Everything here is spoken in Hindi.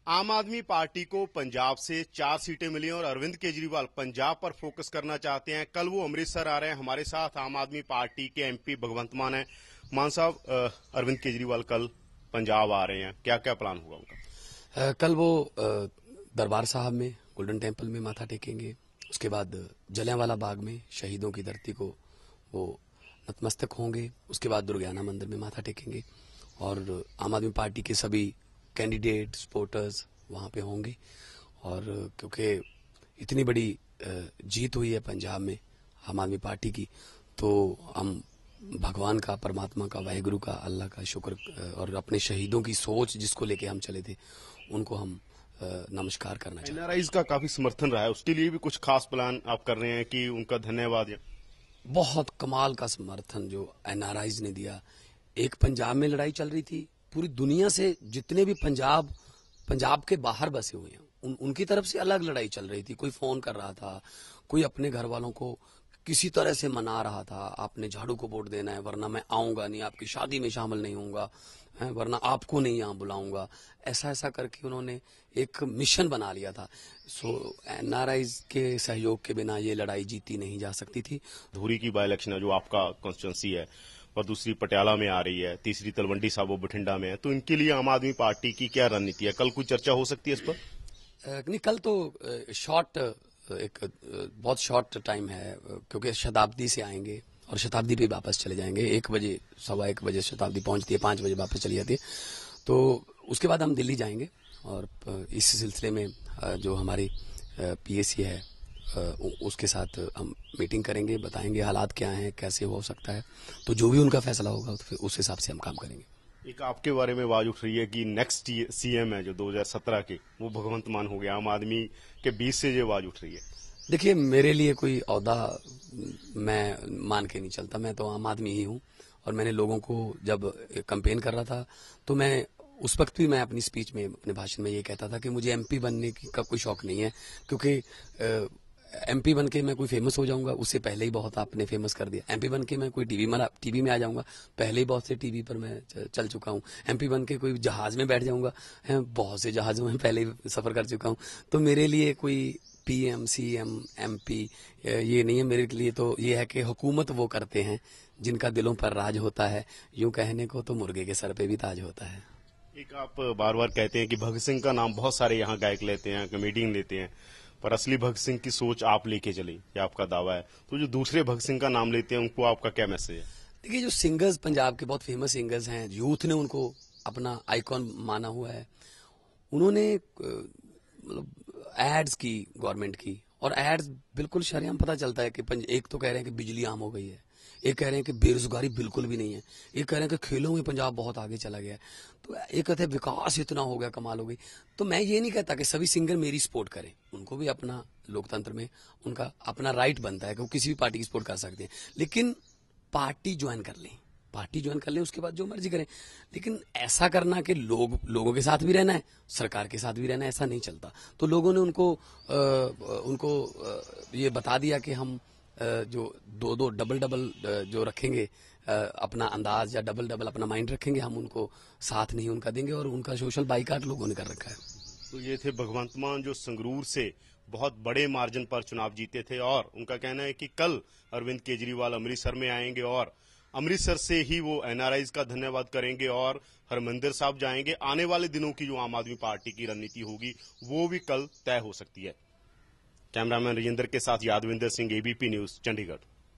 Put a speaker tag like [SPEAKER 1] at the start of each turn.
[SPEAKER 1] आम आदमी पार्टी को पंजाब से 4 सीटें मिली और अरविंद केजरीवाल पंजाब पर फोकस करना चाहते हैं। कल वो अमृतसर आ रहे हैं। हमारे साथ आम आदमी पार्टी के एमपी भगवंत मान हैं। मान साहब, अरविंद केजरीवाल कल पंजाब आ रहे हैं, क्या क्या प्लान होगा उनका?
[SPEAKER 2] कल वो दरबार साहब में गोल्डन टेम्पल में माथा टेकेंगे। उसके बाद जलियांवाला बाग में शहीदों की धरती को वो नतमस्तक होंगे। उसके बाद दुर्गाना मंदिर में माथा टेकेंगे और आम आदमी पार्टी के सभी कैंडिडेट सपोर्टर्स वहां पे होंगे। और क्योंकि इतनी बड़ी जीत हुई है पंजाब में आम आदमी पार्टी की, तो हम भगवान का, परमात्मा का, वाहिगुरु का, अल्लाह का शुक्र और अपने शहीदों की सोच जिसको लेके हम चले थे उनको हम नमस्कार करना चाहते हैं।
[SPEAKER 1] एनआरआईज का काफी समर्थन रहा है, उसके लिए भी कुछ खास प्लान आप कर रहे हैं कि उनका धन्यवाद?
[SPEAKER 2] बहुत कमाल का समर्थन जो एनआरआईज ने दिया। एक पंजाब में लड़ाई चल रही थी, पूरी दुनिया से जितने भी पंजाब के बाहर बसे हुए हैं उनकी तरफ से अलग लड़ाई चल रही थी। कोई फोन कर रहा था, कोई अपने घर वालों को किसी तरह से मना रहा था, आपने झाड़ू को वोट देना है वरना मैं आऊंगा नहीं, आपकी शादी में शामिल नहीं होऊंगा, वरना आपको नहीं यहां बुलाऊंगा। ऐसा ऐसा करके उन्होंने एक मिशन बना लिया था। सो एनआरआईज के सहयोग के बिना ये लड़ाई जीती नहीं जा सकती थी।
[SPEAKER 1] धूरी की बाई इलेक्शन है जो आपका कॉन्स्टिट्यूंसी है, और दूसरी पटियाला में आ रही है, तीसरी तलवंडी साबो बठिंडा में है, तो इनके लिए आम आदमी पार्टी की क्या रणनीति है? कल कोई चर्चा हो सकती है इस पर?
[SPEAKER 2] नहीं, कल तो एक बहुत शॉर्ट टाइम है, क्योंकि शताब्दी से आएंगे और शताब्दी पे वापस चले जाएंगे। 1 बजे, 1:15 बजे शताब्दी पहुंचती है, 5 बजे वापस चली जाती है। तो उसके बाद हम दिल्ली जाएंगे और इस सिलसिले में जो हमारी पीएसी है उसके साथ हम मीटिंग करेंगे, बताएंगे हालात क्या हैं, कैसे हो सकता है। तो जो भी उनका फैसला होगा तो फिर उस हिसाब से हम काम करेंगे।
[SPEAKER 1] एक आपके बारे में आवाज उठ रही है कि नेक्स्ट सीएम है जो 2017 के, वो भगवंत मान हो गया। आम आदमी के बीच से ये आवाज उठ रही है।
[SPEAKER 2] देखिए, मेरे लिए कोई ओहदा मैं मान के नहीं चलता। मैं तो आम आदमी ही हूँ और मैंने लोगों को जब कैंपेन कर रहा था तो मैं उस वक्त भी मैं अपनी स्पीच में, अपने भाषण में ये कहता था कि मुझे एमपी बनने का कोई शौक नहीं है, क्योंकि एमपी बन के मैं कोई फेमस हो जाऊंगा, उससे पहले ही बहुत आपने फेमस कर दिया। एमपी बन के मैं कोई टीवी में आ जाऊंगा, पहले ही बहुत से टीवी पर मैं चल चुका हूं। एमपी बन के कोई जहाज में बैठ जाऊंगा, बहुत से जहाजों में पहले ही सफर कर चुका हूं। तो मेरे लिए कोई पीएम, सीएम, एमपी ये नहीं है। मेरे लिए तो ये है कि हुकूमत वो करते हैं जिनका दिलों पर राज होता है। यूं कहने को तो मुर्गे के सर पे भी ताज होता है।
[SPEAKER 1] एक आप बार बार कहते हैं कि भगत सिंह का नाम बहुत सारे यहाँ गायक लेते हैं, कॉमेडियन लेते हैं, पर असली भगत सिंह की सोच आप लेके चले, ये आपका दावा है। तो जो दूसरे भगत सिंह का नाम लेते हैं उनको आपका क्या मैसेज है?
[SPEAKER 2] देखिए, जो सिंगर्स पंजाब के बहुत फेमस सिंगर्स हैं, यूथ ने उनको अपना आइकॉन माना हुआ है। उन्होंने मतलब एड्स की गवर्नमेंट की, और एड्स बिल्कुल शरेआम पता चलता है कि एक तो कह रहे हैं कि बिजली आम हो गई है, एक कह रहे हैं कि बेरोजगारी बिल्कुल भी नहीं है, एक कह रहे हैं कि खेलों में पंजाब बहुत आगे चला गया है, तो एक कहते हैं विकास इतना हो गया, कमाल हो गई। तो मैं ये नहीं कहता कि सभी सिंगर मेरी सपोर्ट करें, उनको भी अपना लोकतंत्र में उनका अपना राइट बनता है कि वो किसी भी पार्टी की सपोर्ट कर सकते हैं, लेकिन पार्टी ज्वाइन कर लें, उसके बाद जो मर्जी करें। लेकिन ऐसा करना कि लोगों के साथ भी रहना है, सरकार के साथ भी रहना है, ऐसा नहीं चलता। तो लोगों ने उनको ये बता दिया कि हम जो दो डबल जो रखेंगे अपना अंदाज, या डबल अपना माइंड रखेंगे, हम उनको साथ नहीं उनका देंगे, और उनका सोशल बाइकाट लोगों ने कर रखा है।
[SPEAKER 1] तो ये थे भगवंत मान जो संगरूर से बहुत बड़े मार्जिन पर चुनाव जीते थे, और उनका कहना है कि कल अरविंद केजरीवाल अमृतसर में आएंगे और अमृतसर से ही वो एनआरआईज का धन्यवाद करेंगे और हरमंदिर साहब जाएंगे। आने वाले दिनों की जो आम आदमी पार्टी की रणनीति होगी वो भी कल तय हो सकती है। कैमरामैन राजेंद्र के साथ यादविंदर सिंह, एबीपी न्यूज, चंडीगढ़।